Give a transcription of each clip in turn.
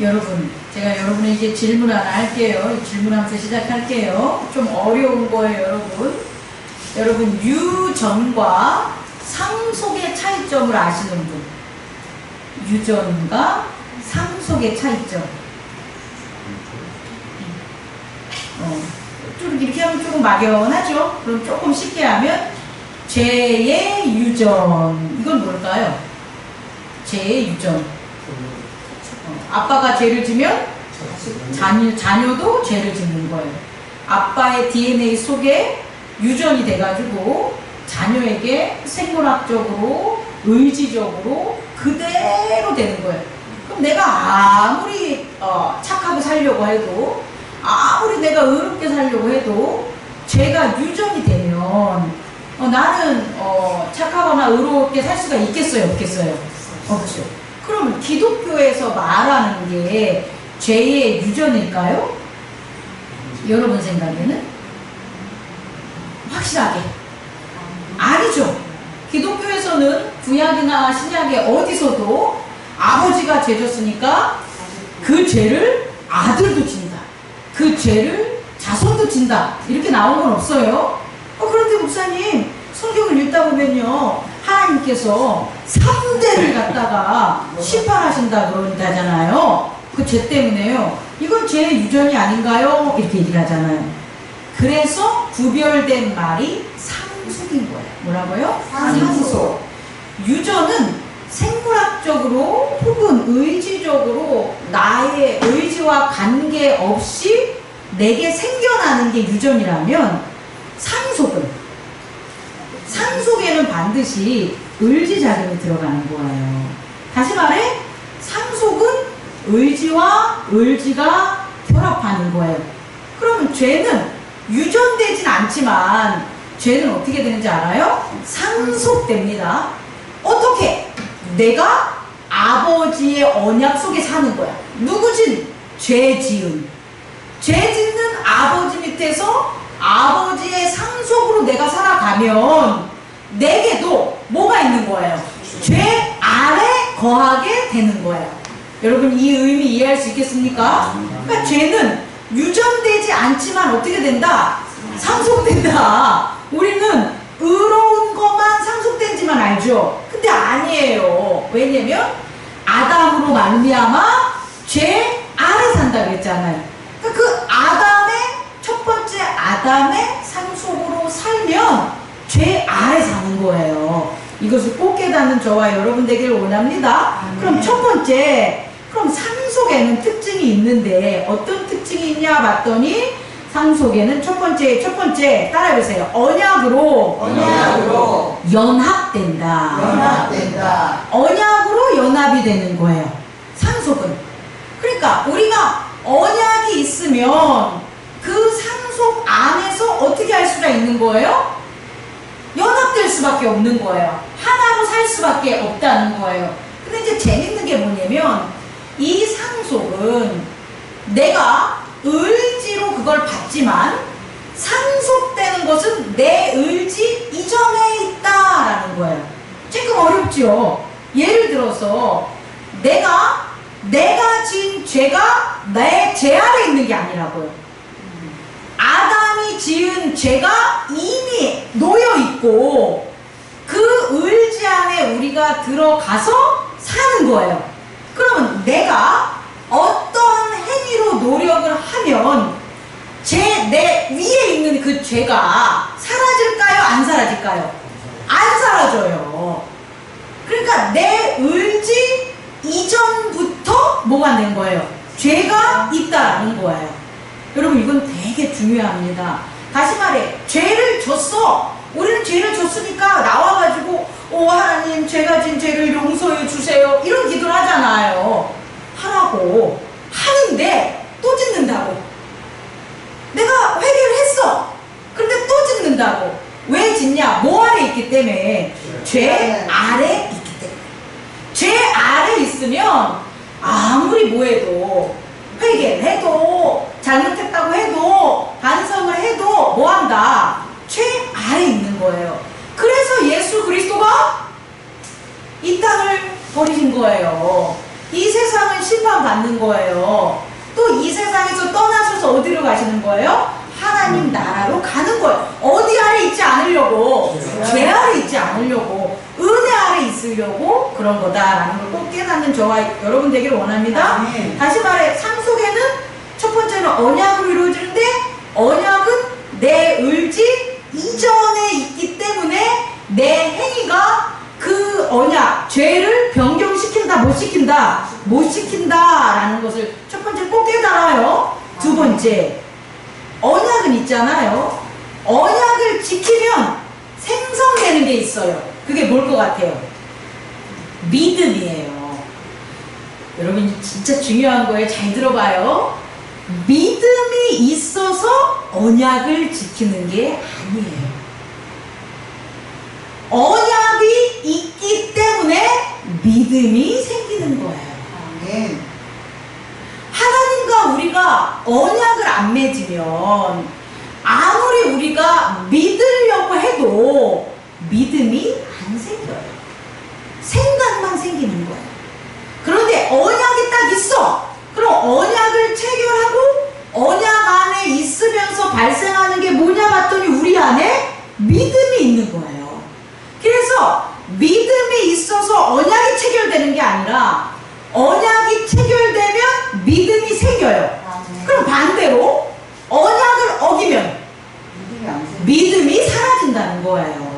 여러분, 제가 여러분에게 질문 하나 할게요. 질문하면서 시작할게요. 좀 어려운 거예요, 여러분. 여러분, 유전과 상속의 차이점을 아시는 분? 유전과 상속의 차이점. 좀 이렇게 하면 조금 막연하죠? 그럼 조금 쉽게 하면 죄의 유전. 이건 뭘까요? 죄의 유전. 아빠가 죄를 지면 자녀도 죄를 짓는 거예요. 아빠의 DNA 속에 유전이 돼가지고 자녀에게 생물학적으로, 의지적으로 그대로 되는 거예요. 그럼 내가 아무리 착하게 살려고 해도, 아무리 내가 의롭게 살려고 해도 죄가 유전이 되면 나는 착하거나 의롭게 살 수가 있겠어요, 없겠어요? 없죠. 그럼 기독교에서 말하는 게 죄의 유전일까요? 여러분 생각에는? 확실하게 아니죠. 기독교에서는 구약이나 신약에 어디서도 아버지가 죄 졌으니까 그 죄를 아들도 진다, 그 죄를 자손도 진다, 이렇게 나온 건 없어요. 그런데 목사님, 성경을 읽다 보면요, 하나님께서 3대를 갖다가 심판하신다 그런다잖아요. 그 죄 때문에요. 이건 죄의 유전이 아닌가요? 이렇게 얘기를 하잖아요. 그래서 구별된 말이 상속인 거예요. 뭐라고요? 상속. 유전은 생물학적으로 혹은 의지적으로 나의 의지와 관계없이 내게 생겨나는 게 유전이라면, 상속에는 반드시 의지작용이 들어가는 거예요. 다시 말해, 상속은 의지와 의지가 결합하는 거예요. 그러면 죄는 유전되진 않지만 죄는 어떻게 되는지 알아요? 상속됩니다. 어떻게? 내가 아버지의 언약 속에 사는 거야. 누구진? 죄 짓는 아버지 밑에서 아버지의 상속으로 내가 살아가면 내게도 뭐가 있는 거예요? 죄 아래 거하게 되는 거예요. 여러분, 이 의미 이해할 수 있겠습니까? 그러니까 죄는 유전되지 않지만 어떻게 된다? 상속된다. 우리는 의로운 것만 상속된지만 알죠. 근데 아니에요. 왜냐면 아담으로 말미암아 죄 아래 산다 그랬잖아요. 그러니까 그 첫 번째 아담의 상속으로 살면 죄 아래 사는 거예요. 이것을 꼭 깨닫는 저와 여러분 되기를 원합니다. 그럼 첫 번째, 그럼 상속에는 특징이 있는데 어떤 특징이 있냐 봤더니, 상속에는 첫 번째 따라해보세요. 언약으로 연합된다. 언약으로 연합이 되는 거예요, 상속은. 그러니까 우리가 언약이 있으면 그 상속 안에서 어떻게 할 수가 있는 거예요? 연합될 수밖에 없는 거예요. 하나로 살 수밖에 없다는 거예요. 근데 이제 재밌는 게 뭐냐면, 이 상속은 내가 의지로 그걸 받지만 상속되는 것은 내 의지 이전에 있다라는 거예요. 조금 어렵죠? 예를 들어서 내가 지은 죄가 내 죄 아래 있는 게 아니라고요. 아담이 지은 죄가 이미 놓여있고 그 의지 안에 우리가 들어가서 사는 거예요. 그러면 내가 어떤 행위로 노력을 하면 내 위에 있는 그 죄가 사라질까요? 안 사라질까요? 안 사라져요. 그러니까 내 의지 이전부터 뭐가 된 거예요? 죄가 있다라는 거예요. 여러분, 이건 되게 중요합니다. 다시 말해, 죄를 졌어. 우리는 죄를 졌으니까 나와가지고 하나님, 제가 진 죄를 용서해 주세요, 이런 기도를 하잖아요. 하라고 하는데 또 짓는다고. 내가 회개를 했어. 근데 또 짓는다고. 왜 짓냐? 뭐 아래 있기 때문에? 죄 아래 있기 때문에. 죄 아래 있으면 아무리 뭐해도, 회개를 해도, 잘못했다고 해도, 반성을 해도 뭐한다? 죄 아래 있는 거예요. 그래서 예수 그리스도가 이 땅을 버리신 거예요. 이 세상은 심판받는 거예요. 또 이 세상에서 떠나셔서 어디로 가시는 거예요? 하나님 나라로 가는 거예요. 어디 아래 있지 않으려고, 죄 아래 있지 않으려고, 은혜 아래 있으려고 그런 거다라는 걸 꼭 깨닫는 저와 여러분 되기를 원합니다. 다시 말해, 삶 속에는 첫 번째는 언약으로 이루어지는데, 언약은 내 의지 이전에 있기 때문에 내 행위가 그 언약, 죄를 변경시킨다, 못 시킨다, 못 시킨다라는 것을 첫 번째 꼭 깨달아요. 두 번째, 언약은 있잖아요. 언약을 지키면 생성되는 게 있어요. 그게 뭘 것 같아요? 믿음이에요. 여러분 진짜 중요한 거예요. 잘 들어봐요. 믿음이 있어서 언약을 지키는 게 아니에요. 언약이 있기 때문에 믿음이 생기는 거예요. 아멘. 하나님과 우리가 언약을 안 맺으면 아무리 우리가 믿으려고 해도 믿음이 안 생겨요. 생각만 생기는 거예요. 그런데 언약이 딱 있어. 그럼 언약을 체결하고 언약 안에 있으면서 발생하는 게 뭐냐 봤더니 우리 안에 믿음이 있는 거예요. 그래서 믿음이 있어서 언약이 체결되는 게 아니라 언약이 체결되면 믿음이 생겨요. 그럼 반대로 언약을 어기면 믿음이 사라진다는 거예요.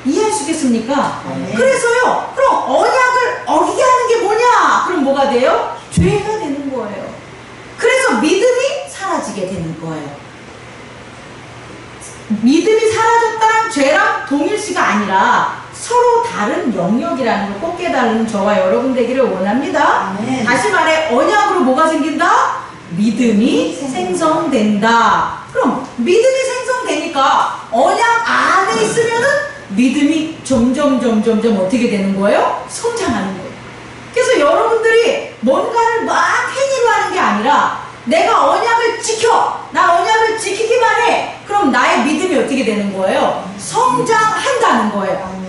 이해하시겠습니까? 그래서요, 그럼 언약을 어기게 하는 게 뭐냐? 그럼 뭐가 돼요? 죄가 되는 거예요. 그래서 믿음이 사라지게 되는 거예요. 믿음이 사라졌다는 죄랑 동일시가 아니라 서로 다른 영역이라는 걸 꼭 깨달는 저와 여러분 되기를 원합니다. 아멘. 다시 말해, 언약으로 뭐가 생긴다? 믿음이 생성된다. 그럼 믿음이 생성되니까 언약 안에 있으면은 믿음이 점점 어떻게 되는 거예요? 성장하는 거예요. 그래서 여러분들이 뭔가를 막 행위로 하는 게 아니라 내가 언약을 지켜! 나 언약을 지키기만 해! 그럼 나의 믿음이 어떻게 되는 거예요? 성장한다는 거예요.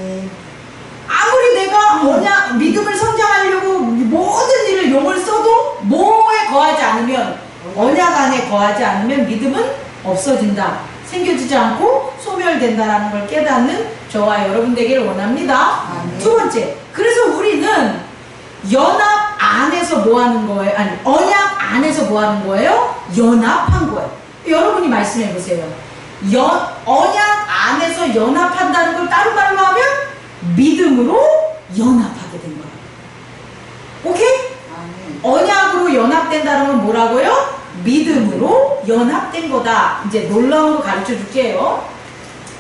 아무리 내가 언약, 믿음을 성장하려고 모든 일을 용을 써도 뭐에 거하지 않으면, 언약 안에 거하지 않으면 믿음은 없어진다. 생겨지지 않고 소멸된다라는 걸 깨닫는 저와 여러분 되기를 원합니다. 두 번째, 그래서 우리는 연합 안에서 뭐 하는 거예요? 아니, 언약 안에서 뭐 하는 거예요? 연합한 거예요. 여러분이 말씀해 보세요. 언약 안에서 연합한다는 걸 다른 말로 하면 믿음으로 연합하게 된 거예요. 오케이? 언약으로 연합된다는 건 뭐라고요? 믿음으로 연합된 거다. 이제 놀라운 거 가르쳐 줄게요.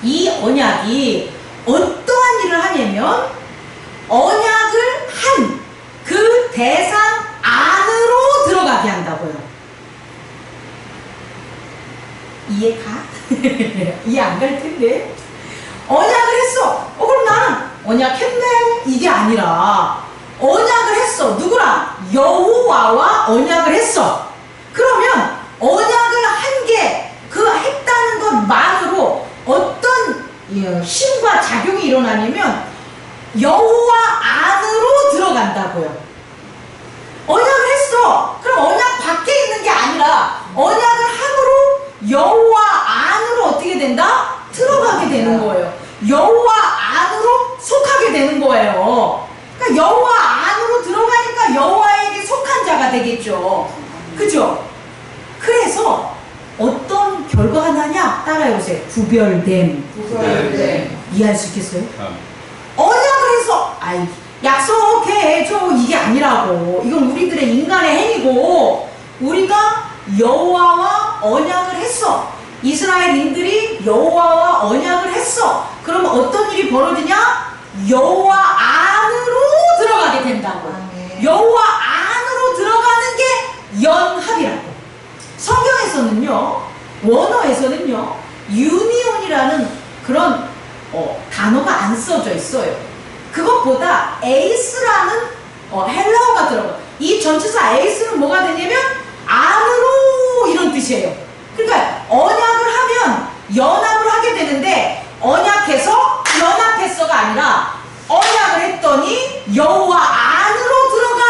이 언약이 어떠한 일을 하냐면 언약을 한 그 대상 안으로 들어가게 한다고요. 이해가? 이해 안 갈 텐데. 언약을 했어. 그럼 나는 언약했네. 이게 아니라 언약을 했어. 누구랑? 여호와와 언약을 했어. 그러면 언약을 한 게 그 했다는 것만으로 어떤 힘과 작용이 일어나냐면 여호와 안으로 들어간다고요. 언약을 했어. 그럼 언약 밖에 있는 게 아니라 언약을 함으로 여호와 안으로 어떻게 된다? 들어가게 되는 거예요. 여호와 안으로 속하게 되는 거예요. 그러니까 여호와 안으로 들어가니까 여호와에게 속한 자가 되겠죠. 그죠? 그래서 어떤 결과가 나냐? 따라해보세요. 구별됨. 이해할 수 있겠어요? 언약을 해서 약속해줘 이게 아니라고. 이건 우리들의 인간의 행위고 우리가 여호와와 언약을 했어. 이스라엘인들이 여호와와 언약을 했어. 그럼 어떤 일이 벌어지냐? 여호와 안으로 들어가게 된다고. 여호와 안으로 들어가는 게 연합이라고. 성경에서는요, 원어에서는요, 유니온이라는 그런 단어가 안 써져 있어요. 그것보다 에이스라는 헬라어가 들어가. 이 전치사 에이스는 뭐가 되냐면 안으로 이런 뜻이에요. 그러니까 언약을 하면 연합을 하게 되는데 언약해서 연합했어가 아니라 언약을 했더니 여호와 안으로 들어가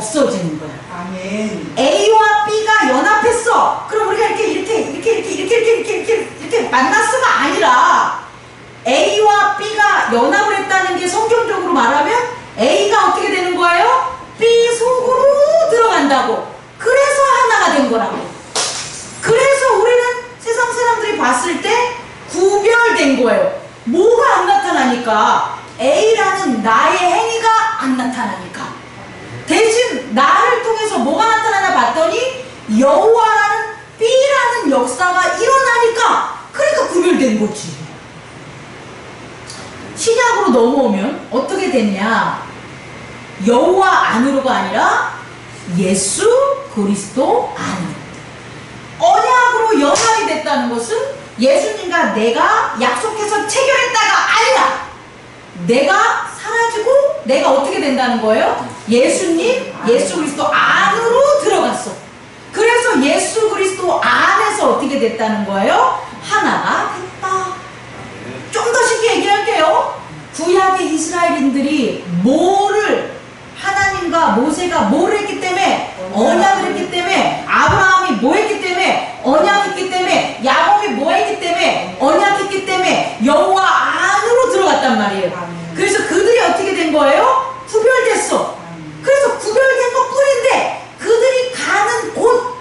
없어지는 거야. 아멘. A와 B가 연합했어. 그럼 우리가 이렇게 만났어가 아니라 A와 B가 연합을 했다는 게 성경적으로 말하면 A가 어떻게 되는 거예요? B 속으로 들어간다고. 그래서 하나가 된 거라고. 그래서 우리는 세상 사람들이 봤을 때 구별된 거예요. 뭐가 안 나타나니까? A라는 나의 행위가 안 나타나니까. 대신 나를 통해서 뭐가 나타나나 봤더니 여호와라는 B라는 역사가 일어나니까 그러니까 구별된 거지. 신약으로 넘어오면 어떻게 됐냐? 여호와 안으로가 아니라 예수 그리스도 안으로. 언약으로 연합이 됐다는 것은 예수님과 내가 약속해서 체결했다가 아니라 내가 사라지고 내가 어떻게 된다는 거예요? 예수님, 예수 그리스도 안으로 들어갔어. 그래서 예수 그리스도 안에서 어떻게 됐다는 거예요? 하나가 됐다. 좀 더 쉽게 얘기할게요. 구약의 이스라엘인들이 뭐를 하나님과 모세가 뭐를 했기 때문에 언약을 했기 때문에 아브라함이 뭐 했기 때문에 언약했기 때문에 야곱이 뭐 했기 때문에 언약했기 때문에 여호와 안으로 들어갔단 말이에요. 그래서 그들이 어떻게 된 거예요? 구별됐어. 그래서 구별된 것 뿐인데 그들이 가는 곳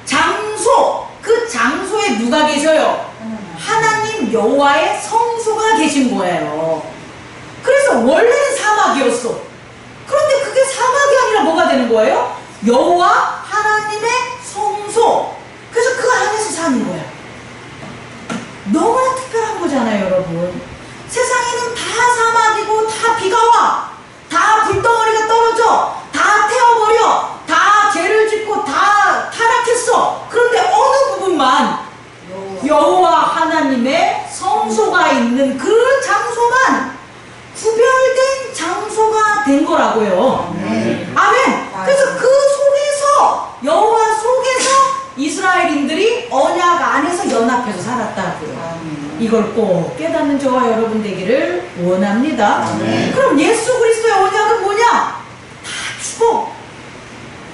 장소, 그 장소에 누가 계셔요? 하나님 여호와의 성소가 계신 거예요. 그래서 원래는 사막이었어. 그런데 그게 사막이 아니라 뭐가 되는 거예요? 여호와 하나님의 성소. 그래서 그 안에서 사는 거야. 너무나 특별한 거잖아요, 여러분. 세상에는 다 사막이고 다 비가 와. 다 불덩어리가 떨어져. 다 태워버려. 다 죄를 짓고 다 타락했어. 그런데 어느 부분만 여호와 하나님의 성소가 있는 그 장소만 구별된 장소가 된 거라고요. 아멘. 그래서 그 속에서 여호와 속에서 이스라엘인들이 언약 안에서 연합해서 살았다고요. 이걸 꼭 깨닫는 저와 여러분 되기를 원합니다. 그럼 예수 그리스도의 언약은 뭐냐? 다 죽어.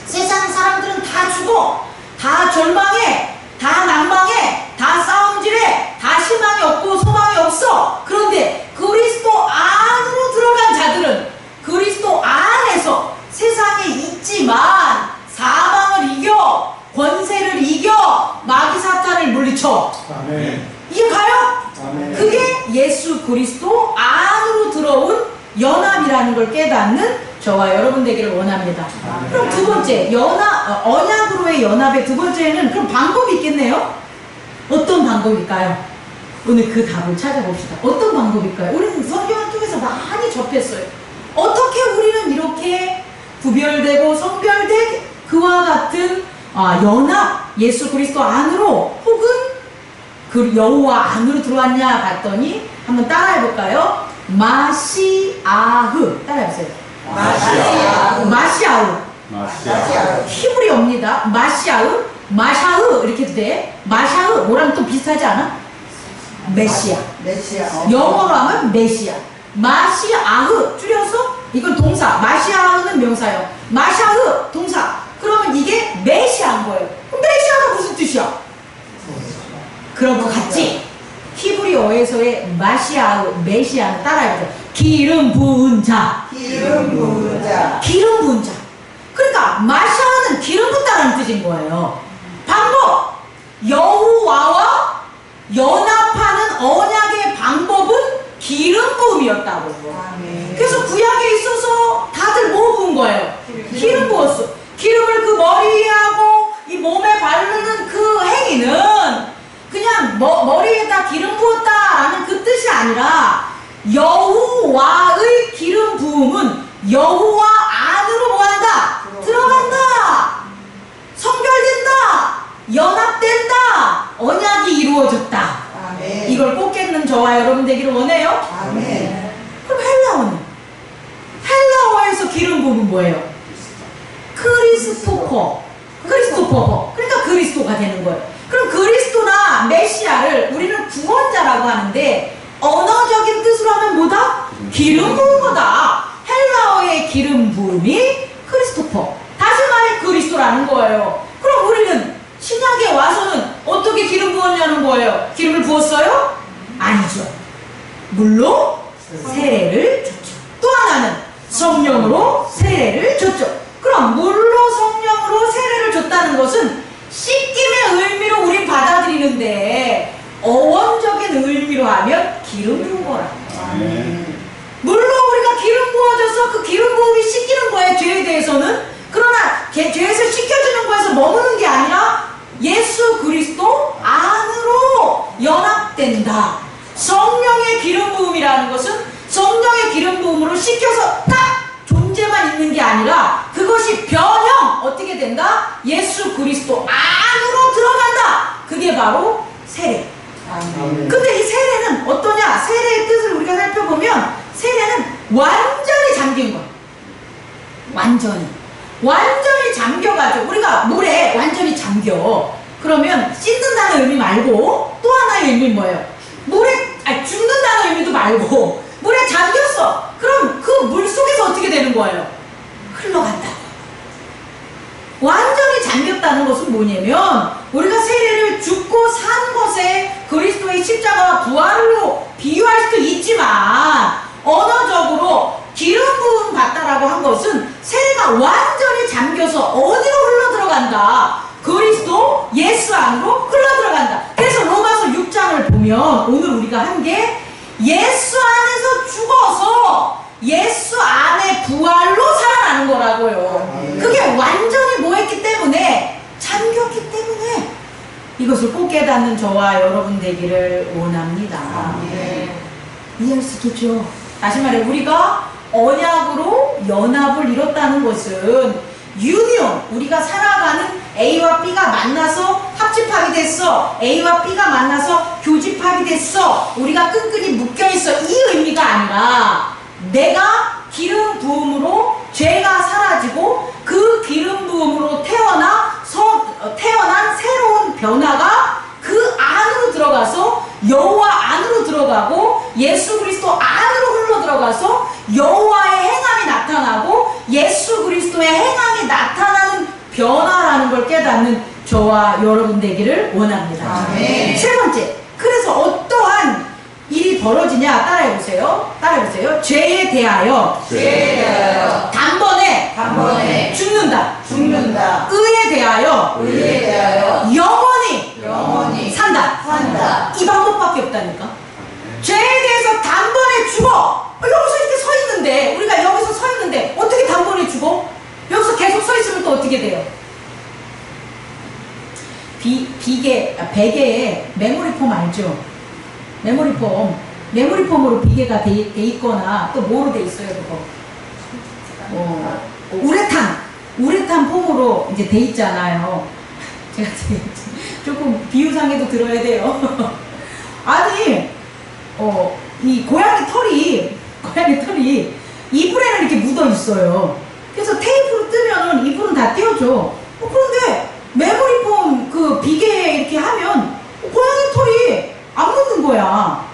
세상 사람들은 다 죽어. 다 절망해. 다 낭망해. 다 싸움질해. 다 희망이 없고 소망이 없어. 그런데 그리스도 안으로 들어간 자들은 그리스도 안에서 세상에 있지만 사망을 이겨, 권세를 이겨, 마귀 사탄을 물리쳐. 아멘. 이게 가요? 아멘. 그게 예수 그리스도 안으로 들어온 연합이라는 걸 깨닫는 저와 여러분 되기를 원합니다. 아멘. 그럼 두 번째, 언약으로의 연합의 두 번째는 그럼 방법이 있겠네요? 어떤 방법일까요? 오늘 그 답을 찾아봅시다. 어떤 방법일까요? 우리는 성경을 통해서 많이 접했어요. 어떻게 우리는 이렇게 구별되고 성별된 그와 같은 연합, 예수 그리스도 안으로 혹은 그 여호와 안으로 들어왔냐 봤더니 한번 따라해볼까요? 마시아흐. 따라해보세요. 마시아흐. 히브리어입니다. 마시아흐, 마샤흐 이렇게 해도 돼. 마샤흐 뭐랑 또 비슷하지 않아? 메시아. 영어로 하면 메시아. 마시아흐 줄여서 이건 동사. 마시아흐는 명사요. 마샤흐 동사. 그러면 이게 메시아인 거예요. 그럼 메시아가 무슨 뜻이야? 그런 것 같지? 히브리어에서의 마시아흐, 메시아는 따라해보세요. 기름 부은 자. 기름 부은 자. 기름 부은 자. 그러니까 마샤는 기름 붓다라는 뜻인 거예요. 방법, 여호와와 연합하는 언약의 방법은 기름 부음이었다고. 그래서 구약에 있어서 다들 뭐 부은 거예요? 기름 부었어. 기름을 그 머리 위에 하고 이 몸에 바르는 그 행위는 그냥 머리에다 기름 부었다라는 그 뜻이 아니라 여호와의 기름 부음은 여호와 안으로 뭐한다? 들어간다. 성별된다. 연합된다. 언약이 이루어졌다. 아멘. 이걸 꼭 깨닫는 저와 여러분 되기를 원해요. 아멘. 그럼 헬라어는? 헬라어에서 기름 부음은 뭐예요? 크리스토퍼. 그러니까 그리스도가 되는 거예요. 그럼 그리스도나 메시아를 우리는 구원자라고 하는데 언어적인 뜻으로 하면 뭐다? 기름 부은 거다. 헬라어의 기름 부음이 크리스토퍼. 부으라는 거예요. 그럼 우리는 신약에 와서는 어떻게 기름 부었냐는 거예요. 기름을 부었어요? 아니죠. 물로 세례를 줬죠. 또 하나는 성령으로 세례를 줬죠. 그럼 물로 성령으로 세례를 줬다는 것은 씻김의 의미로 우린 받아들이는데 어원적인 의미로 하면 기름 부은 거라고. 물로 우리가 기름 부어져서 그 기름 부음이 씻기는 거예요. 죄에 대해서는. 그러나 죄에서 씻겨주는 거에서 머무는 게 아니라 예수 그리스도 안으로 연합된다. 성령의 기름 부음이라는 것은 성령의 기름 부음으로 씻겨서 딱 존재만 있는 게 아니라 그것이 변형 어떻게 된다? 예수 그리스도 안으로 들어간다. 그게 바로 세례. 근데 이 세례는 어떠냐? 세례의 뜻을 우리가 살펴보면 세례는 완전히 잠긴 것. 완전히 잠겨가지고 우리가 물에 완전히 잠겨. 그러면 씻는다는 의미 말고 또 하나의 의미는 뭐예요? 죽는다는 의미도 말고 물에 잠겼어. 그럼 그 물 속에서 어떻게 되는 거예요? 흘러간다고. 완전히 잠겼다는 것은 뭐냐면 우리가 세례를 죽고 산 것에 그리스도의 십자가와 부활로 비유할 수도 있지만 언어적으로 기름 부음 받다라고 한 것은 세례가 완전히 잠겨서 어디로 흘러 들어간다? 그리스도 예수 안으로 흘러 들어간다. 그래서 로마서 6장을 보면 오늘 우리가 한 게 예수 안에서 죽어서 예수 안에 부활로 살아나는 거라고요. 그게 완전히 뭐했기 때문에? 잠겼기 때문에. 이것을 꼭 깨닫는 저와 여러분 되기를 원합니다. 이해할 수 있겠죠? 다시 말해 우리가 언약으로 연합을 이뤘다는 것은 유니온, 우리가 살아가는 A와 B가 만나서 합집합이 됐어. A와 B가 만나서 교집합이 됐어. 우리가 끈끈이 묶여있어. 이 의미가 아니라 내가 기름 부음으로 죄가 사라지고 그 기름 부음으로 태어난 새로운 변화가 그 안으로 들어가서 여호와 안으로 들어가고 예수 그리스도 안으로 흘러 들어가서 여호와의 행함이 나타나고 예수 그리스도의 행함이 나타나는 변화라는 걸 깨닫는 저와 여러분 되기를 원합니다. 아멘. 세 번째, 그래서 어떠한 일이 벌어지냐? 따라해보세요. 죄에 대하여 단번에 죽는다. 의에 대하여 영원히 산다. 이 방법밖에 없다니까. 죄에 대해서 단번에 죽어. 여기서 이렇게 서 있는데, 우리가 여기서 서 있는데 어떻게 단번에 죽어? 여기서 계속 서 있으면 또 어떻게 돼요? 베개에 메모리폼 알죠? 메모리폼으로 비계가 돼 있거나 또 뭐로 돼 있어요, 그거? 우레탄 폼으로 이제 돼 있잖아요. 제가 조금 비유상에도 들어야 돼요. 아니, 이 고양이 털이 이불에는 이렇게 묻어 있어요. 그래서 테이프로 뜨면은 이불은 다 떼어져. 그런데 메모리폼 그 비계에 이렇게 하면 고양이 털이 안 묻는 거야.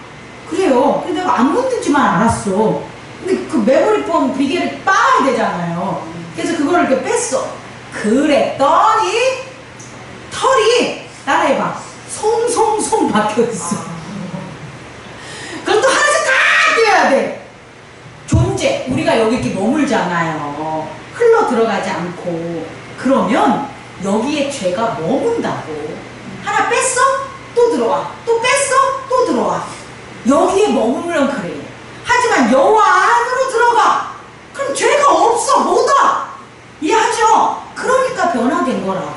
그래요. 근데 내가 안 묻는지만 알았어. 근데 그 메모리폼 비계를 빠야 되잖아요. 그래서 그걸 이렇게 뺐어. 그랬더니 털이 따라해봐. 송송송 박혀있어. 그럼 또 하나씩 다 떼어야 돼. 존재. 우리가 여기 이렇게 머물잖아요. 흘러 들어가지 않고. 그러면 여기에 죄가 머문다고. 하나 뺐어? 또 들어와. 또 뺐어? 또 들어와. 여기에 머물면 그래. 하지만 여호와 안으로 들어가. 그럼 죄가 없어. 뭐다? 이해하죠? 그러니까 변화된 거라고.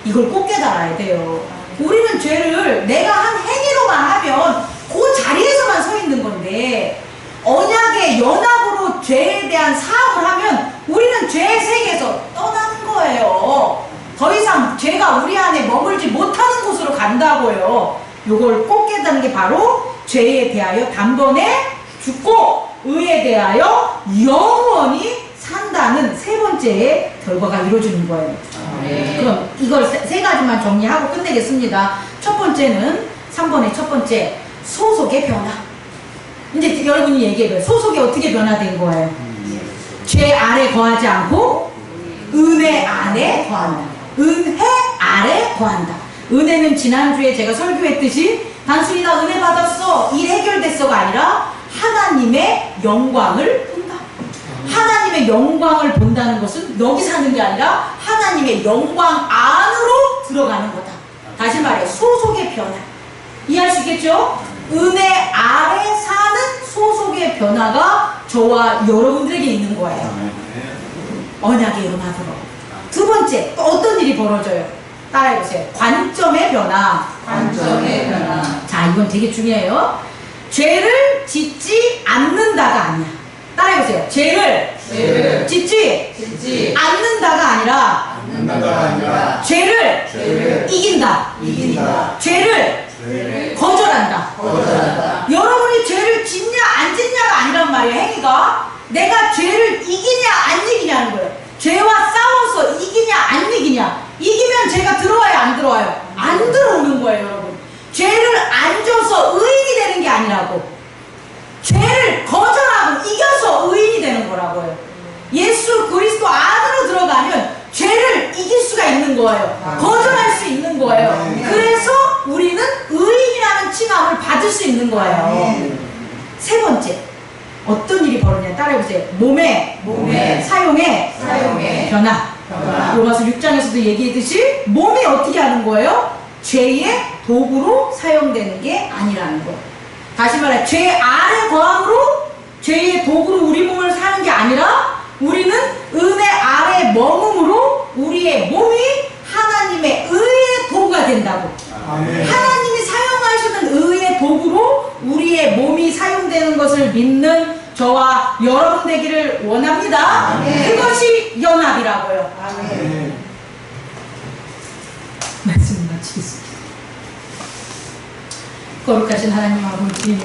이걸 꼭 깨달아야 돼요. 우리는 죄를 내가 한 행위로만 하면 그 자리에서만 서 있는 건데 언약의 연합으로 죄에 대한 사함을 하면 우리는 죄의 세계에서 떠나는 거예요. 더 이상 죄가 우리 안에 머물지 못하는 곳으로 간다고요. 요걸 꼭 깨닫는 게 바로 죄에 대하여 단번에 죽고 의에 대하여 영원히 산다는 세 번째의 결과가 이루어지는 거예요. 그럼 이걸 세 가지만 정리하고 끝내겠습니다. 첫 번째는 3번의 첫 번째, 소속의 변화. 이제 여러분이 얘기해봐요. 소속이 어떻게 변화된 거예요? 죄 아래 거하지 않고 은혜 안에 거한다. 은혜 아래 거한다. 은혜는 지난주에 제가 설교했듯이 단순히 나 은혜 받았어, 일 해결됐어가 아니라 하나님의 영광을 본다. 하나님의 영광을 본다는 것은 여기 사는 게 아니라 하나님의 영광 안으로 들어가는 거다. 다시 말해 소속의 변화. 이해할 수 있겠죠? 은혜 아래 사는 소속의 변화가 저와 여러분들에게 있는 거예요. 언약의 은하들어. 두 번째, 또 어떤 일이 벌어져요? 따라해보세요. 관점의 변화. 관점의 변화. 자, 이건 되게 중요해요. 죄를 짓지 않는다가 아니야. 따라해보세요. 죄를 짓지 않는다가 아니라 죄를 이긴다. 죄를 거절한다. 여러분이 죄를 짓냐 안 짓냐가 아니란 말이에요. 행위가 내가 죄를 이기냐 안 이기냐는 거예요. 죄와 싸워서 이기냐 안 이기냐. 이기면 죄가 들어와요 안 들어와요? 안 들어오는 거예요. 여러분, 죄를 안 져서 의인이 되는 게 아니라고, 죄를 거절하고 이겨서 의인이 되는 거라고요. 예수 그리스도 안으로 들어가면 죄를 이길 수가 있는 거예요. 거절할 수 있는 거예요. 그래서 우리는 의인이라는 칭함을 받을 수 있는 거예요. 세 번째, 어떤 일이 벌어지냐. 따라해보세요. 몸의 사용의 변화. 로마서 6장에서도 얘기했듯이 몸이 어떻게 하는 거예요? 죄의 도구로 사용되는 게 아니라는 거. 다시 말해, 죄 아래 거함으로 죄의 도구로 우리 몸을 사는 게 아니라 우리는 은혜 아래 머금으로 우리의 몸이 하나님의 의의 도구가 된다고. 하나님이 사용하시는 의의 도구로 우리의 몸이 사용되는 것을 믿는 저와 여러분 되기를 원합니다. 그것이 연합이라고요. 말씀 마치겠습니다. 거룩하신 하나님 아버지,